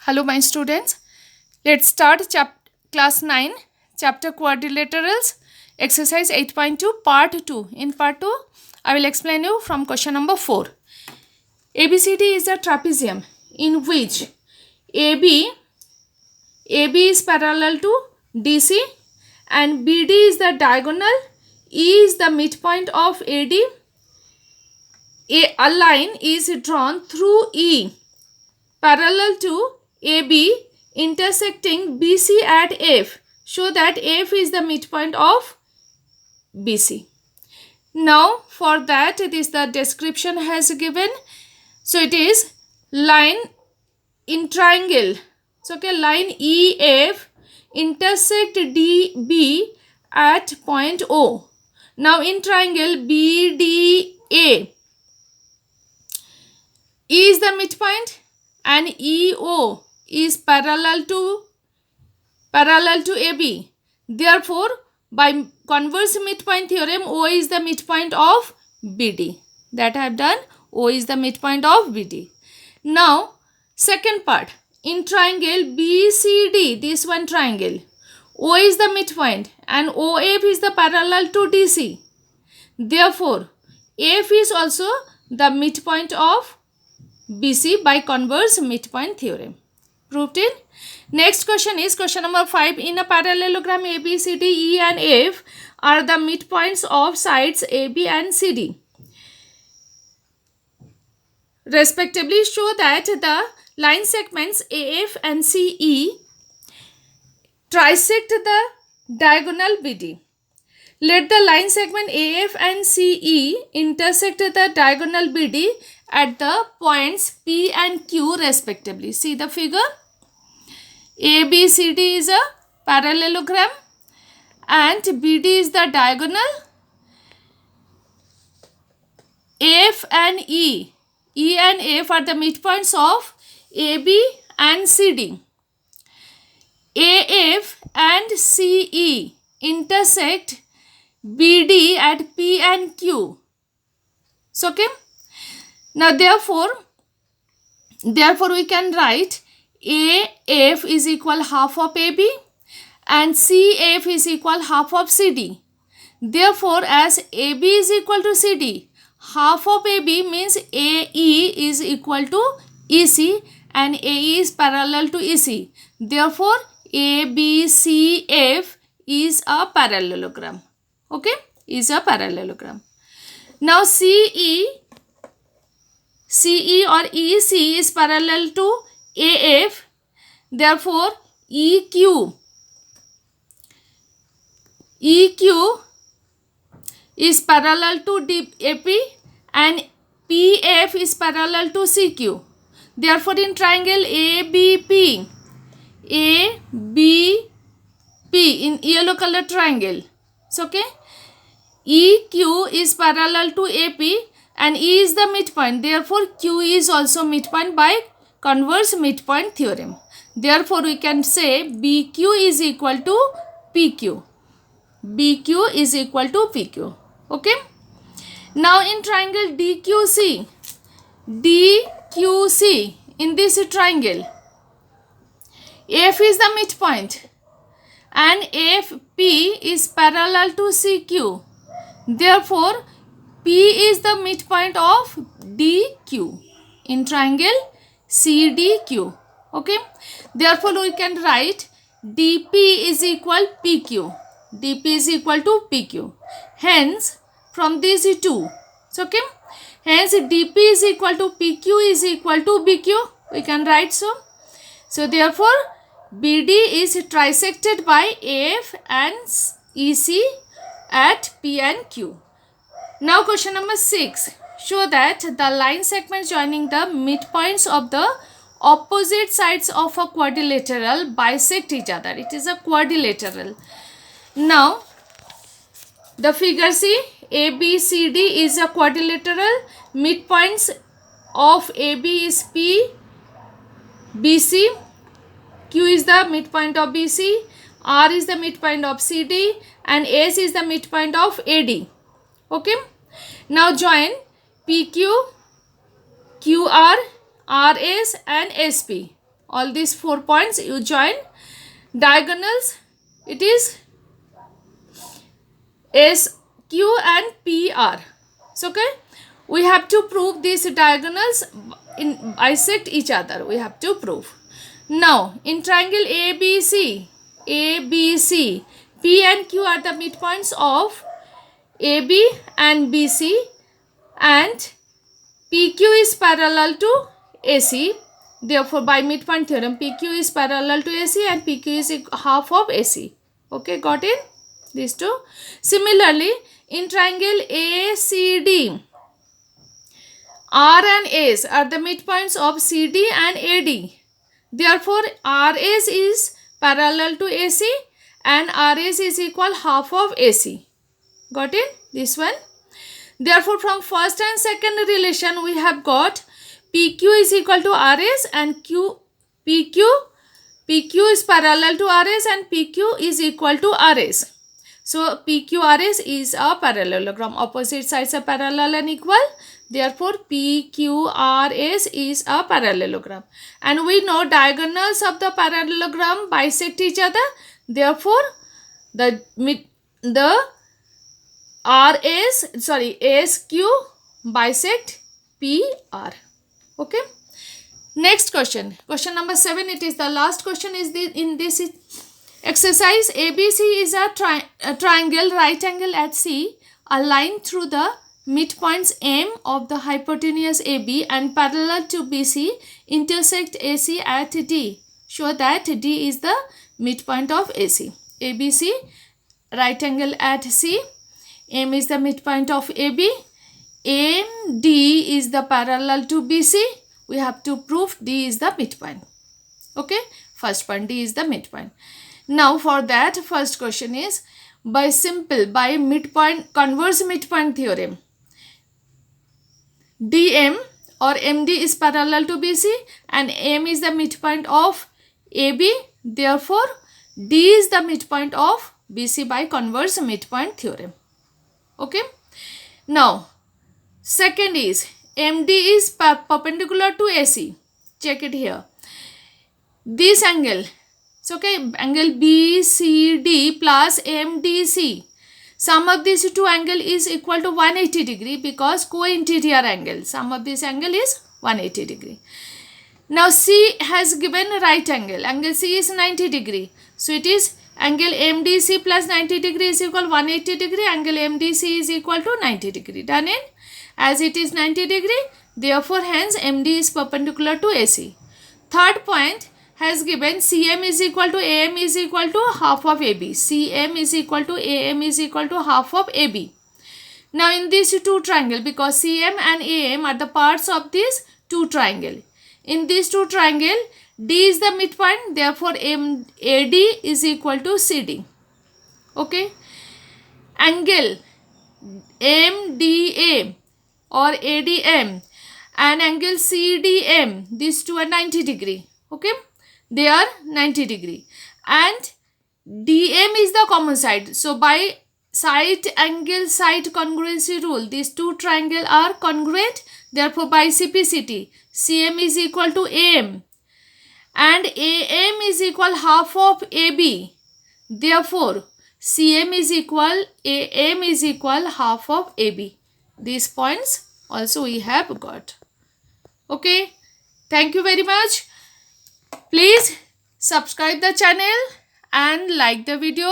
Hello, my students. Let's start class 9, chapter quadrilaterals, exercise 8.2, part 2. In part 2, I will explain you from question number 4. ABCD is a trapezium in which AB is parallel to DC and BD is the diagonal, E is the midpoint of AD. A line is drawn through E parallel to AB intersecting BC at F. Show that F is the midpoint of BC. Now for that it is the description has given. So it is line in triangle. So okay, line EF intersect DB at point O. Now in triangle BDA, E is the midpoint and EO is parallel to AB. Therefore, by converse midpoint theorem, O is the midpoint of BD. That I have done. O is the midpoint of BD. Now, second part. In triangle BCD, this one triangle, O is the midpoint and OF is the parallel to DC. Therefore, F is also the midpoint of BC by converse midpoint theorem. Proved it. Next question is question number 5. In a parallelogram AB, CD, E and F are the midpoints of sides AB and CD. Respectively, show that the line segments AF and CE trisect the diagonal BD. Let the line segment AF and CE intersect the diagonal BD at the points P and Q respectively. See the figure. ABCD is a parallelogram and BD is the diagonal. F and E and F are the midpoints of AB and CD. AF and CE intersect BD at P and Q. So okay. Now therefore we can write AF is equal half of AB and CF is equal half of CD. Therefore, as AB is equal to CD, half of AB means AE is equal to EC and AE is parallel to EC. Therefore, ABCF is a parallelogram. Okay, is a parallelogram. Now CE or EC is parallel to AF. Therefore, EQ is parallel to AP and PF is parallel to CQ. Therefore, in triangle ABP in yellow color triangle. So, okay, EQ is parallel to AP and E is the midpoint. Therefore, Q is also midpoint by converse midpoint theorem. Therefore, we can say BQ is equal to PQ. BQ is equal to PQ. Okay. Now, in triangle DQC in this triangle, F is the midpoint and FP is parallel to CQ. Therefore, P is the midpoint of DQ in triangle CDQ. Okay. Therefore, we can write DP is equal PQ. DP is equal to PQ. Hence, from these two, so okay. Hence, DP is equal to PQ is equal to BQ. We can write so. So, therefore, BD is trisected by AF and EC at P and Q. Now, question number 6. Show that the line segments joining the midpoints of the opposite sides of a quadrilateral bisect each other. It is a quadrilateral. Now, the figure C, ABCD is a quadrilateral. Midpoints of AB is P, BC, Q is the midpoint of BC, R is the midpoint of CD and S is the midpoint of AD. Okay. Now join PQ, QR, RS and SP. all these 4 points you join. Diagonals, it is S, Q and P, R. So okay, we have to prove these diagonals bisect each other. We have to prove. Now in triangle ABC, P and Q are the midpoints of AB and BC, and PQ is parallel to AC. Therefore, by midpoint theorem, PQ is parallel to AC and PQ is half of AC. Okay, got it? These two. Similarly, in triangle ACD, R and S are the midpoints of CD and AD. Therefore, RS is parallel to AC and RS is equal half of AC. Got it? This one. Therefore, from first and second relation, we have got PQ is equal to RS and PQ is parallel to RS and PQ is equal to RS. So, PQRS is a parallelogram. Opposite sides are parallel and equal. Therefore, PQRS is a parallelogram. And we know diagonals of the parallelogram bisect each other. Therefore, the ASQ bisect PR. Okay. Next question. Question number 7. It is the last question in this exercise. ABC is a triangle, right angle at C, a line through the midpoints M of the hypotenuse AB and parallel to BC intersect AC at D. Show that D is the midpoint of AC. ABC, right angle at C, M is the midpoint of AB, D is the parallel to BC. We have to prove D is the midpoint. Okay, first point, D is the midpoint. Now for that, first question is by midpoint, converse midpoint theorem, DM or MD is parallel to BC and M is the midpoint of AB. Therefore, D is the midpoint of BC by converse midpoint theorem. Okay. Now, second is MD is perpendicular to AC. Check it here. This angle, so okay, angle BCD plus MDC. Sum of these two angle is equal to 180 degree because co-interior angle. Sum of this angle is 180 degree. Now C has given right angle. Angle C is 90 degree. So it is angle MDC plus 90 degree is equal 180 degree. Angle MDC is equal to 90 degree. Done it? As it is 90 degree, therefore hence MD is perpendicular to AC. Third point has given CM is equal to AM is equal to half of AB. CM is equal to AM is equal to half of AB. Now in these two triangle, because CM and AM are the parts of this two triangle. In these two triangle, D is the midpoint, therefore AD is equal to CD. Okay. Angle MDA or ADM and angle CDM, these two are 90 degree. Okay. They are 90 degree and DM is the common side. So by side angle side congruency rule, these two triangle are congruent. Therefore by CPCT, CM is equal to AM and AM is equal half of AB. Therefore CM is equal, AM is equal half of AB. These points also we have got. Okay. Thank you very much. Please subscribe the channel and like the video.